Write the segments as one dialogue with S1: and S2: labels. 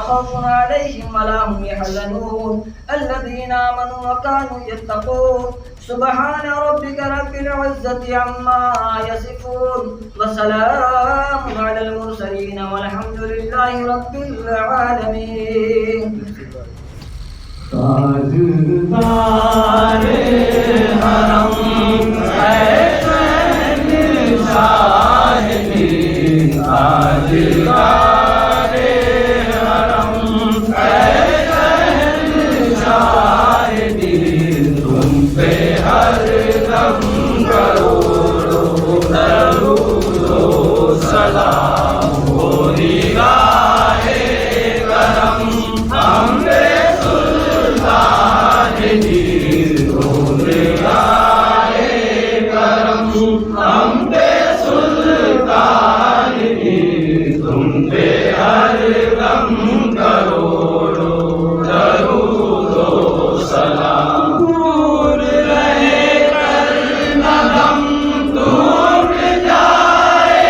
S1: खौफुन अलैहिम वला हुम यहज़नून अल्लज़ीना आमनू व कानू यत्तक़ून सुब्हान रब्बिका रब्बिल इज़्ज़ति अम्मा यसिफून व सलामुन अलल मुरसलीन वल्हम्दुलिल्लाहि रब्बिल आलमीन।
S2: ताजदारे हरम ताजदारे हरम तुम पे हर दम करोड़ों दरूदो सलाम हो निगाहे करम हमरे सुल्तान जी हो निगाहे करम हम पे सुल्तान जी तुम पे हर दम करोड़ों दरूदो सलाम दूर रहे कर न दम टूट जाए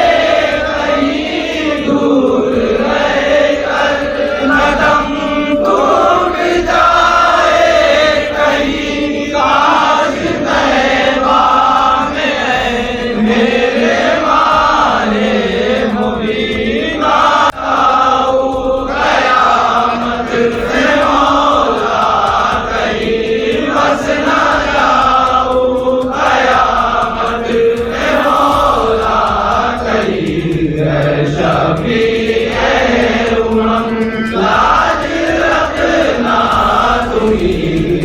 S2: कहीं दूर रहे कर न दम टूट जाए कहीं काश तैबान है मेरे मारे मुबीना आओ कयामत में मौला कहीं बस न जाओ कयामत में मौला कहीं है शफी है उमंग लाज रखना तुम्ही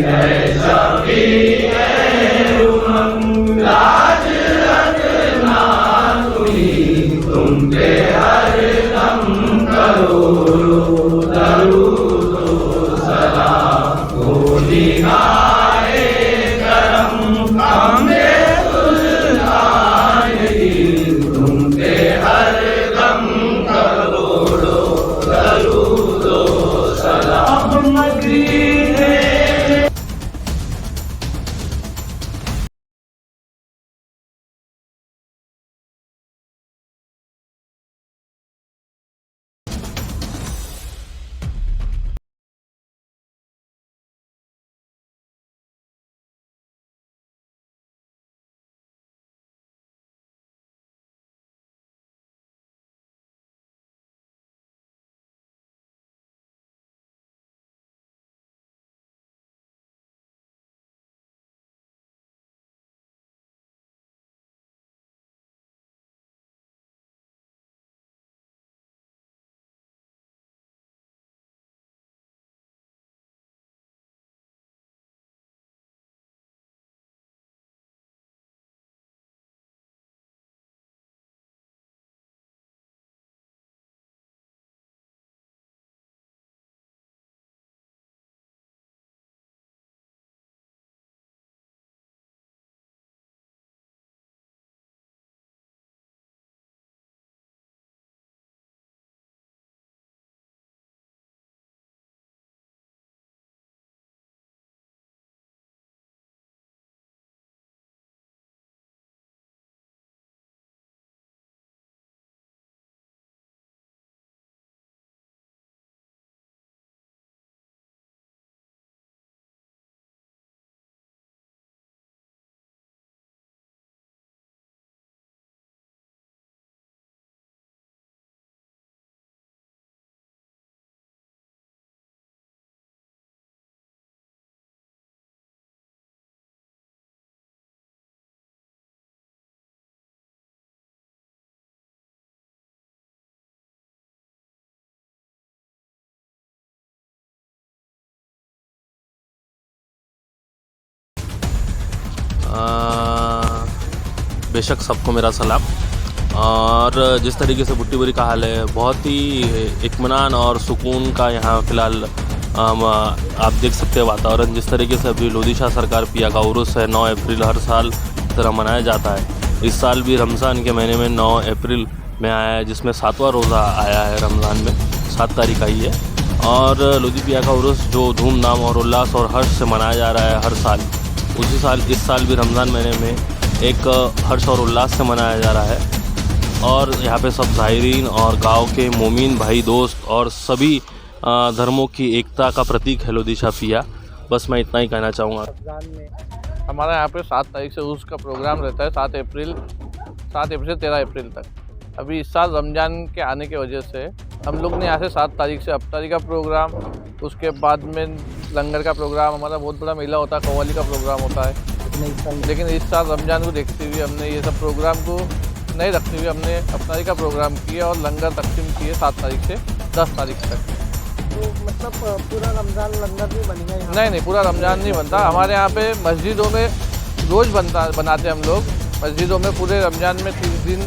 S2: है शफी है उमंग लाज रखना तुम्ही तुम पे हर दम करोड़ों दरूदो सलाम हो निगाहे करम हमरे सुल्तान जी तुम पे हर दम करोड़ों दरूदो सलाम मदीने
S3: बेशक सबको मेरा सलाम। और जिस तरीके से ButiBori का हाल है, बहुत ही इत्मीनान और सुकून का यहाँ फ़िलहाल आप देख सकते हैं वातावरण। जिस तरीके से अभी लोधी शाह सरकार पिया का उर्स है, 9 अप्रैल हर साल तरह मनाया जाता है। इस साल भी रमज़ान के महीने में 9 अप्रैल में आया है, जिसमें 7वां रोज़ा आया है रमज़ान में, 7 तारीख आई है। और लोधी पिया का उर्स जो धूमधाम और उल्लास और हर्ष से मनाया जा रहा है हर साल, उसी साल इस साल भी रमज़ान महीने में एक हर्ष और उल्लास से मनाया जा रहा है। और यहाँ पे सब ज़ाहिरीन और गांव के मोमिन भाई दोस्त और सभी धर्मों की एकता का प्रतीक है लोधी शाह पिया। बस मैं इतना ही कहना चाहूँगा।
S4: रमज़ान में हमारा यहाँ पे 7 तारीख से उर्स का प्रोग्राम रहता है, 7 अप्रैल से 13 अप्रैल तक। अभी इस साल रमज़ान के आने की वजह से हम लोग ने यहाँ से 7 तारीख से अफ्तारी का प्रोग्राम, उसके बाद में लंगर का प्रोग्राम, हमारा बहुत बड़ा मेला होता है, कव्वाली का प्रोग्राम होता है। लेकिन इस साल रमज़ान को देखते हुए हमने ये सब प्रोग्राम को नहीं रखते हुए हमने अफ्तारी का प्रोग्राम किया और लंगर तकसीम किए 7 तारीख से 10 तारीख तक।
S5: तो मतलब पूरा रमज़ान लंगर नहीं बनेगा यहाँ?
S4: नहीं, पूरा रमज़ान नहीं बनता। हमारे यहाँ पे मस्जिदों में रोज़ बनाते हम लोग। मस्जिदों में पूरे रमज़ान में 30 दिन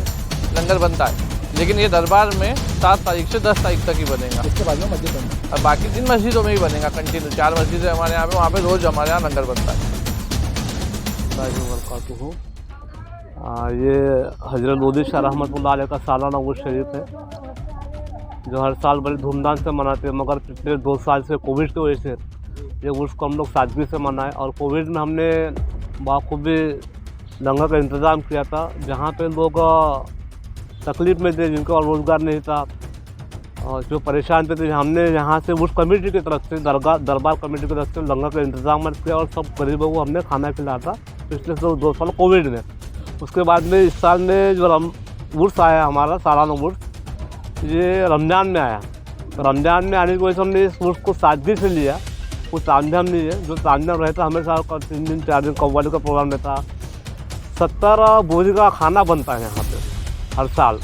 S4: लंगर बनता है, लेकिन ये दरबार में 7 तारीख से 10 तारीख तक ही बनेगा।
S5: इसके बाद में मस्जिद बनता
S4: और बाकी दिन मस्जिदों में ही बनेगा कंटिन्यू। 4 मस्जिदें हमारे यहाँ पे, वहाँ पे रोज़ हमारे यहाँ लंगर बनता है।
S6: ये हज़रत लोधी शाह रहमतुल्लाह अलैह का सालाना उर्स शरीफ है, जो हर साल बड़े धूमधाम से मनाते हैं। मगर पिछले 2 साल से कोविड की वजह से ये उर्स को हम लोग सादगी से मनाए। और कोविड में हमने बाखूबी लंगर का इंतज़ाम किया था, जहाँ पे लोग तकलीफ़ में थे, जिनको रोज़गार नहीं था और जो परेशान थे। हमने यहाँ से उर्स कमेटी की तरफ से, दरबार कमेटी की तरफ से लंगर का इंतज़ाम किया और सब गरीबों को हमने खाना खिलाया था पिछले 2 साल कोविड में। उसके बाद में इस साल में जो उर्स आया हमारा सालाना उर्स, ये रमज़ान में आया। तो रमज़ान में आने की वजह से हमने इस उर्स को सादगी से लिया। कुछ तामझाम नहीं है, जो तामझाम रहता हमेशा 3 दिन 4 दिन कव्वाली का प्रोग्राम रहता। 70 बोरी का खाना बनता है यहाँ पे हर साल,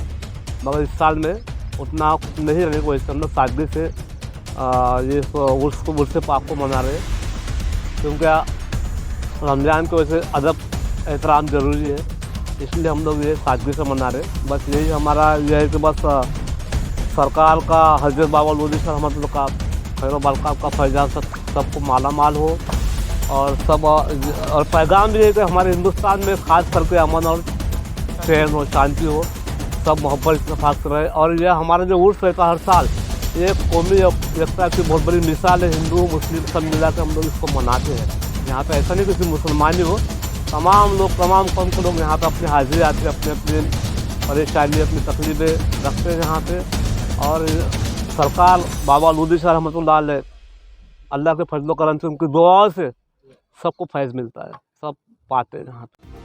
S6: मगर इस साल में उतना नहीं रहने की वजह से हम लोग सादगी से ये उर्स पाक को मना रहे हैं। क्योंकि रमज़ान की वजह से अदब एहतराम ज़रूरी है, इसलिए हम लोग ये सादगी से मना रहे। बस यही हमारा यह है कि बस सरकार का, हज़रत बाबा लोधी शाह रहमतुल्लाह का खैर बरक़ात का फैज़ान सबको माला माल हो। और पैगाम भी है कि हमारे हिंदुस्तान में ख़ास करके अमन और चैन हो, शांति हो, सब मोहब्बत इत्तेफ़ाक़ से रहे। और यह हमारा जो उर्स रहता है हर साल, ये कौमी एकता की बहुत बड़ी मिसाल है। हिंदू मुस्लिम सब मिला के हम लोग इसको मनाते हैं। यहाँ पे ऐसा नहीं कि सिर्फ मुसलमान ही हो, तमाम कौम के लोग यहाँ पे अपनी हाजिरी आते हैं, अपनी परेशानी, अपनी तकलीफ़ें रखते हैं यहाँ पे। और सरकार बाबा लोधी शाह रहमतुल्लाह अलैह, अल्लाह के फजल करम से, उनकी दुआओं से सबको फैज़ मिलता है, सब पाते हैं यहाँ पे।